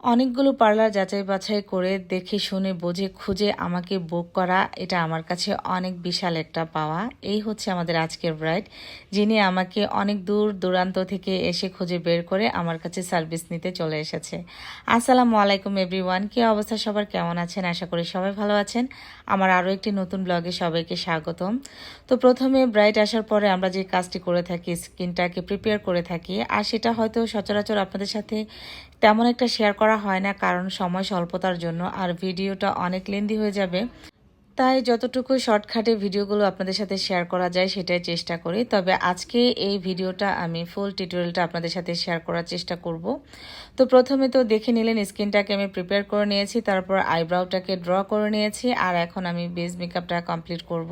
অনেকগুলো পার্লার যাচাই বাছাই করে দেখে শুনে বুঝে খুঁজে আমাকে বুক করা এটা আমার কাছে অনেক বিশাল একটা পাওয়া। এই হচ্ছে আমাদের আজকের ব্রাইড, যিনি আমাকে অনেক দূর দূরান্ত থেকে এসে খুঁজে বের করে আমার কাছে সার্ভিস নিতে চলে এসেছে। আসসালামু আলাইকুম এভরিওয়ান, কি অবস্থা সবার, কেমন আছেন? আশা করি সবাই ভালো আছেন। আমার আরও একটি নতুন ব্লগে সবাইকে স্বাগতম। তো প্রথমে ব্রাইড আসার পরে আমরা যে কাজটি করে থাকি, স্কিনটাকে প্রিপেয়ার করে থাকি, আর সেটা হয়তো সচরাচর আপনাদের সাথে তেমন একটা শেয়ার করা হয় না, কারণ সময় স্বল্পতার জন্য, আর ভিডিওটা অনেক লেন্দি হয়ে যাবে। তাই যতটুকু শর্টকাটে ভিডিওগুলো আপনাদের সাথে শেয়ার করা যায় সেটাই চেষ্টা করি। তবে আজকে এই ভিডিওটা আমি ফুল টিউটোরিয়ালটা আপনাদের সাথে শেয়ার করার চেষ্টা করব। তো প্রথমে তো দেখে নিলেন স্কিনটাকে আমি প্রিপেয়ার করে নিয়েছি, তারপর আইব্রাউটাকে ড্র করে নিয়েছি, আর এখন আমি বেস মেকআপটা কমপ্লিট করব।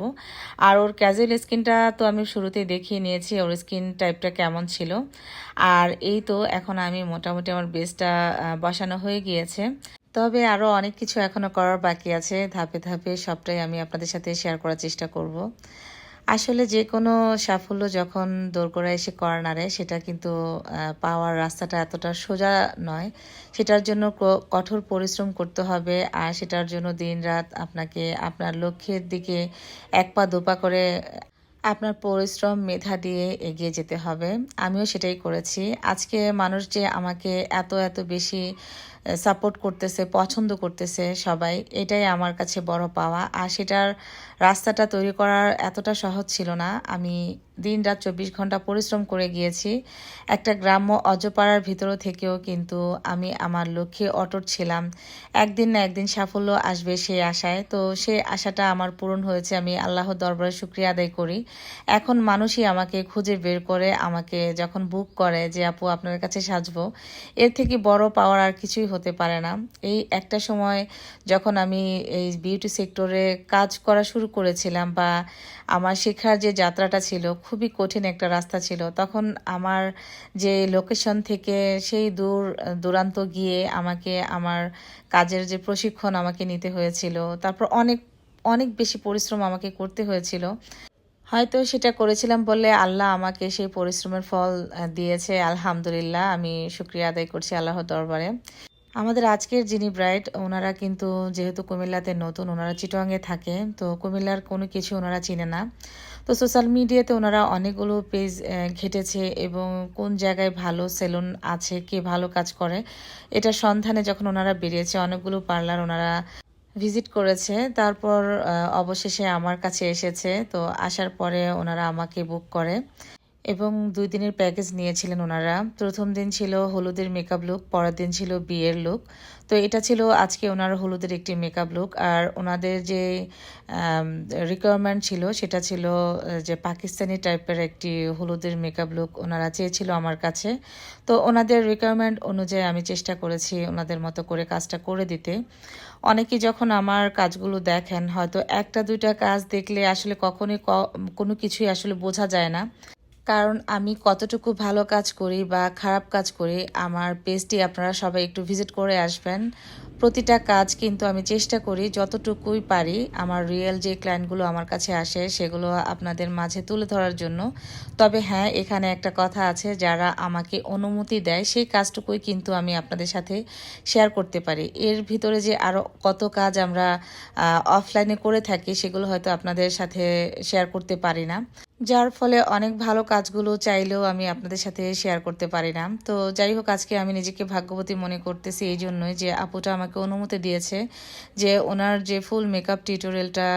আর ওর ক্যাজুয়াল স্কিনটা তো আমি শুরুতেই দেখিয়ে নিয়েছি ওর স্কিন টাইপটা কেমন ছিল। আর এই তো এখন আমি মোটামুটি আমার বেসটা বসানো হয়ে গিয়েছে। তবে আরও অনেক কিছু এখনও করার বাকি আছে, ধাপে ধাপে সবটাই আমি আপনাদের সাথে শেয়ার করার চেষ্টা করব। আসলে যে কোনো সাফল্য যখন দোরগোড়া এসে কর্নারে, সেটা কিন্তু পাওয়ার রাস্তাটা এতটা সোজা নয়। সেটার জন্য কঠোর পরিশ্রম করতে হবে, আর সেটার জন্য দিনরাত আপনাকে আপনার লক্ষ্যের দিকে এক পা দুপা করে আপনার পরিশ্রম মেধা দিয়ে এগিয়ে যেতে হবে। আমিও সেটাই করেছি। আজকে মানুষ যে আমাকে এত এত বেশি সাপোর্ট করতেছে, পছন্দ করতেছে সবাই, এটাই আমার কাছে বড় পাওয়া। আর সেটার রাস্তাটা তৈরি করার এতটা সহজ ছিল না। আমি দিন রাত 24 ঘন্টা পরিশ্রম করে গিয়েছি। একটা গ্রাম্য অজপাড়ার ভিতর থেকেও কিন্তু আমি আমার লক্ষ্যে অটুট ছিলাম। একদিন না একদিন সাফল্য আসবে সেই আশায়। তো সেই আশাটা আমার পূরণ হয়েছে, আমি আল্লাহর দরবারে শুকরিয়া আদায় করি। এখন মানুষই আমাকে খুঁজে বের করে, আমাকে যখন বুক করে যে আপু আপনার কাছে সাজবো, এর থেকে বড় পাওয়ার আর কিছুই হতে পারে না। এই একটা সময় যখন আমি এই বিউটি সেক্টরে কাজ করা শুরু করেছিলাম, বা আমার শেখার যে যাত্রাটা ছিল খুবই কঠিন একটা রাস্তা ছিল, তখন আমার যে লোকেশন থেকে সেই দূরান্ত গিয়ে আমাকে আমার কাজের যে প্রশিক্ষণ আমাকে নিতে হয়েছিল, তারপর অনেক অনেক বেশি পরিশ্রম আমাকে করতে হয়েছিল। হয়তো সেটা করেছিলাম বলে আল্লাহ আমাকে সেই পরিশ্রমের ফল দিয়েছে। আলহামদুলিল্লাহ, আমি শুকরিয়া আদায় করছি আল্লাহর দরবারে। আমাদের আজকের যিনি ব্রাইড, ওনারা কিন্তু যেহেতু কুমিল্লাতে নতুন, ওনারা চিটংয়ে থাকে, তো কুমিল্লার কোনো কিছু ওনারা চিনে না। তো সোশ্যাল মিডিয়াতে ওনারা অনেকগুলো পেজ ঘেটেছে, এবং কোন জায়গায় ভালো সেলুন আছে, কে ভালো কাজ করে, এটা সন্ধানে যখন ওনারা বেরিয়েছে, অনেকগুলো পার্লার ওনারা ভিজিট করেছে। তারপর অবশেষে আমার কাছে এসেছে। তো আসার পরে ওনারা আমাকে বুক করে, এবং 2 দিনের প্যাকেজ নিয়েছিলেন ওনারা। প্রথম দিন ছিল হলুদের মেকআপ লুক, পরের দিন ছিল বিয়ের লুক। তো এটা ছিল আজকে ওনার হলুদের একটি মেকআপ লুক। আর ওনাদের যে রিকোয়ারমেন্ট ছিল সেটা ছিল যে পাকিস্তানি টাইপের একটি হলুদের মেকআপ লুক ওনারা চেয়েছিল আমার কাছে। তো ওনাদের রিকোয়ারমেন্ট অনুযায়ী আমি চেষ্টা করেছি ওনাদের মতো করে কাজটা করে দিতে। অনেকেই যখন আমার কাজগুলো দেখেন, হয়তো একটা দুইটা কাজ দেখলে আসলে কখনোই কোনো কিছুই আসলে বোঝা যায় না, কারণ আমি কতটুকু ভালো কাজ করি বা খারাপ কাজ করি। আমার পেজটি আপনারা সবাই একটু ভিজিট করে আসবেন। প্রতিটা কাজ কিন্তু আমি চেষ্টা করি যতটুকুই পারি আমার রিয়েল যে ক্লায়েন্টগুলো আমার কাছে আসে সেগুলো আপনাদের মাঝে তুলে ধরার জন্য। তবে হ্যাঁ, এখানে একটা কথা আছে, যারা আমাকে অনুমতি দেয় সেই কাজটুকুই কিন্তু আমি আপনাদের সাথে শেয়ার করতে পারি। এর ভিতরে যে আরও কত কাজ আমরা অফলাইনে করে থাকি, সেগুলো হয়তো আপনাদের সাথে শেয়ার করতে পারি না, যার ফলে অনেক ভালো কাজগুলো চাইলেও আমি আপনাদের সাথে শেয়ার করতে পারি না। তো যাই হোক, আজকে আমি নিজেকে ভাগ্যবতী মনে করতেছি এই জন্যই যে আপুটা আমাকে অনুমতি দিয়েছে যে ওনার যে ফুল মেকআপ টিউটোরিয়ালটা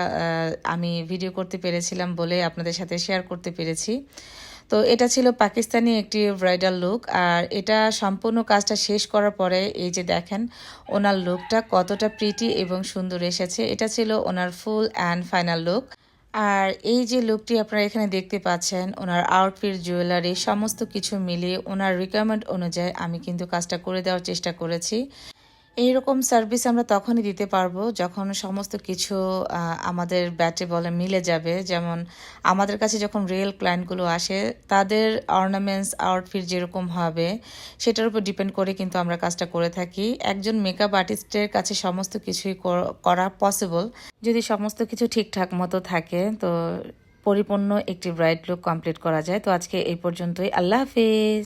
আমি ভিডিও করতে পেরেছিলাম বলে আপনাদের সাথে শেয়ার করতে পেরেছি। তো এটা ছিল পাকিস্তানি একটি ব্রাইডাল লুক। আর এটা সম্পূর্ণ কাজটা শেষ করার পরে এই যে দেখেন ওনার লুকটা কতটা প্রিটি এবং সুন্দর এসেছে। এটা ছিল ওনার ফুল অ্যান্ড ফাইনাল লুক। আর এই যে লুকটি আপনারা এখানে দেখতে পাচ্ছেন, ওনার আউটফিট, জুয়েলারি সমস্ত কিছু মিলিয়ে ওনার রিকোয়ারমেন্ট অনুযায়ী আমি কিন্তু কাজটা করে দেওয়ার চেষ্টা করেছি। এইরকম সার্ভিস আমরা তখনই দিতে পারবো যখন সমস্ত কিছু আমাদের ব্যাটে বলে মিলে যাবে। যেমন আমাদের কাছে যখন রিয়েল ক্লায়েন্টগুলো আসে, তাদের অর্নামেন্টস, আউটফিট যেরকম হবে সেটার উপর ডিপেন্ড করে কিন্তু আমরা কাজটা করে থাকি। একজন মেকআপ আর্টিস্টের কাছে সমস্ত কিছুই করা পসিবল যদি সমস্ত কিছু ঠিকঠাক মতো থাকে। তো পরিপূর্ণ একটি ব্রাইড লুক কমপ্লিট করা যায়। তো আজকে এই পর্যন্তই। আল্লাহ হাফিজ।